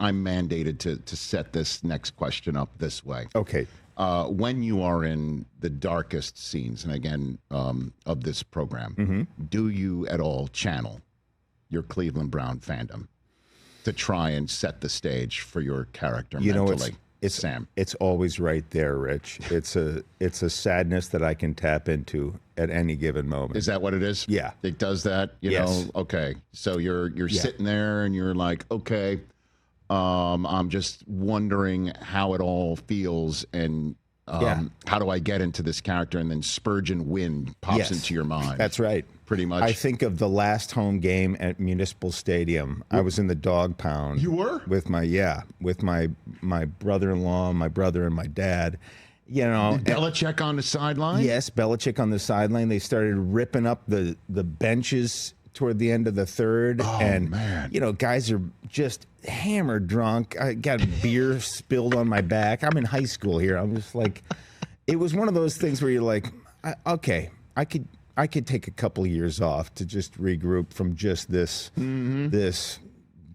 I'm mandated to set this next question up this way. Okay. When you are in the darkest scenes, and again, of this program, do you at all channel your Cleveland Brown fandom to try and set the stage for your character mentally? It's Sam. It's always right there, Rich. It's a sadness that I can tap into at any given moment. Is that what it is? Yeah. It does that, you know? Okay. So you're sitting there and you're like, okay, I'm just wondering how it all feels and how do I get into this character? And then Spurgeon Wind pops into your mind. That's right. Pretty much. I think of the last home game at Municipal Stadium. I was in the dog pound. You were? With my brother-in-law, my brother, and my dad. You know, Belichick on the sideline? Yes, Belichick on the sideline. They started ripping up the benches toward the end of the third. Oh, and, man. you know, guys are just hammered drunk. I got beer spilled on my back. I'm in high school here. I'm just like, it was one of those things where you're like, okay, I could take a couple of years off to just regroup from just this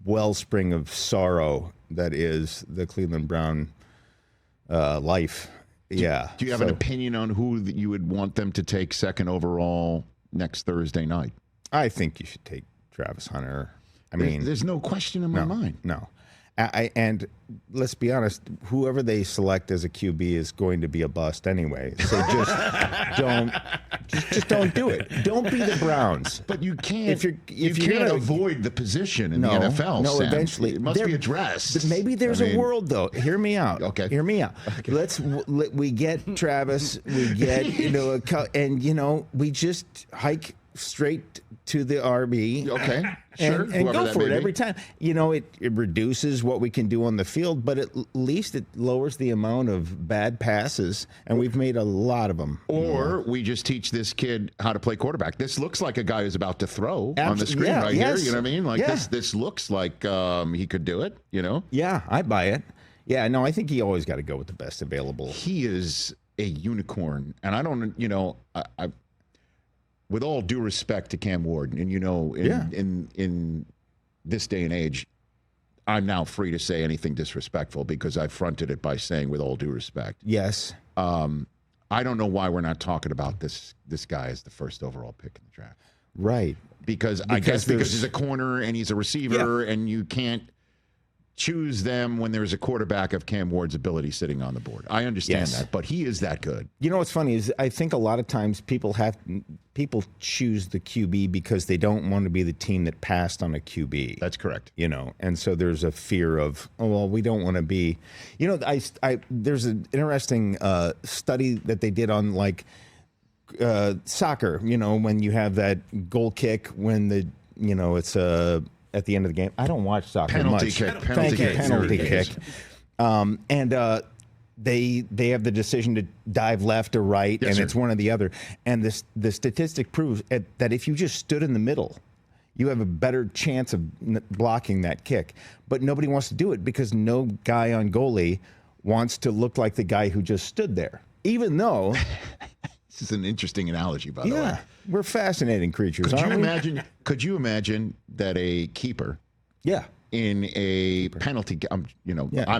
wellspring of sorrow that is the Cleveland Brown life. Do you have an opinion on who you would want them to take second overall next Thursday night? I think you should take Travis Hunter. I mean, there's no question in my mind. No. And let's be honest, whoever they select as a QB is going to be a bust anyway. So just don't do it. Don't be the Browns. But you can't. If you you're can't gonna avoid the position in the NFL. No, Sam. eventually it must be addressed. Maybe there's a world though. Hear me out. Okay. Hear me out. Okay. We get Travis. We get we just hike straight to the RB. Okay, sure. And go for it every time. You know, it reduces what we can do on the field, but at least it lowers the amount of bad passes, and we've made a lot of them. Or we just teach this kid how to play quarterback. This looks like a guy who's about to throw on the screen here. You know what I mean? Like this looks like he could do it, you know? Yeah, I buy it. Yeah, no, I think you always got to go with the best available. He is a unicorn, and I don't, I with all due respect to Cam Ward, and in this day and age, I'm now free to say anything disrespectful because I fronted it by saying with all due respect. Yes. I don't know why we're not talking about this guy as the first overall pick in the draft. Right. Because I guess because he's a corner and he's a receiver and you can't choose them when there's a quarterback of Cam Ward's ability sitting on the board. I understand that, but he is that good. You know what's funny is I think a lot of times people choose the QB because they don't want to be the team that passed on a QB. That's correct. You know, and so there's a fear of, oh, well, we don't want to be, you know, there's an interesting study that they did on soccer, you know, when you have that goal kick when it's at the end of the game. I don't watch soccer penalty much. Kick. Penalty kick. And they have the decision to dive left or right, and it's one or the other. And the statistic proves that if you just stood in the middle, you have a better chance of blocking that kick. But nobody wants to do it because no guy on goalie wants to look like the guy who just stood there, even though... This is an interesting analogy, by the way. Yeah, we're fascinating creatures, Could you imagine that a keeper in a penalty, I'm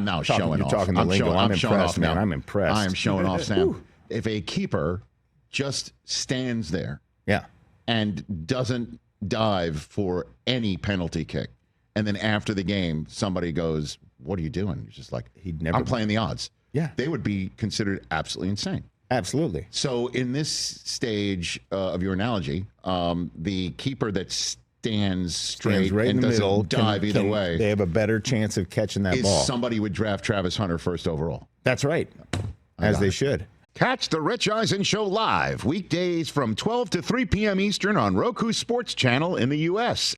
now showing off. Talking the lingo. I'm impressed, man. I'm impressed. I am showing off, Sam. If a keeper just stands there and doesn't dive for any penalty kick, and then after the game, somebody goes, what are you doing? You're just like, I'm playing the odds. Yeah. They would be considered absolutely insane. Absolutely. So in this stage of your analogy, the keeper that stands straight right and in the doesn't middle, dive either way, they have a better chance of catching that ball. Somebody would draft Travis Hunter first overall. That's right, as they should. Catch the Rich Eisen Show live weekdays from 12 to 3 p.m. Eastern on Roku Sports Channel in the U.S.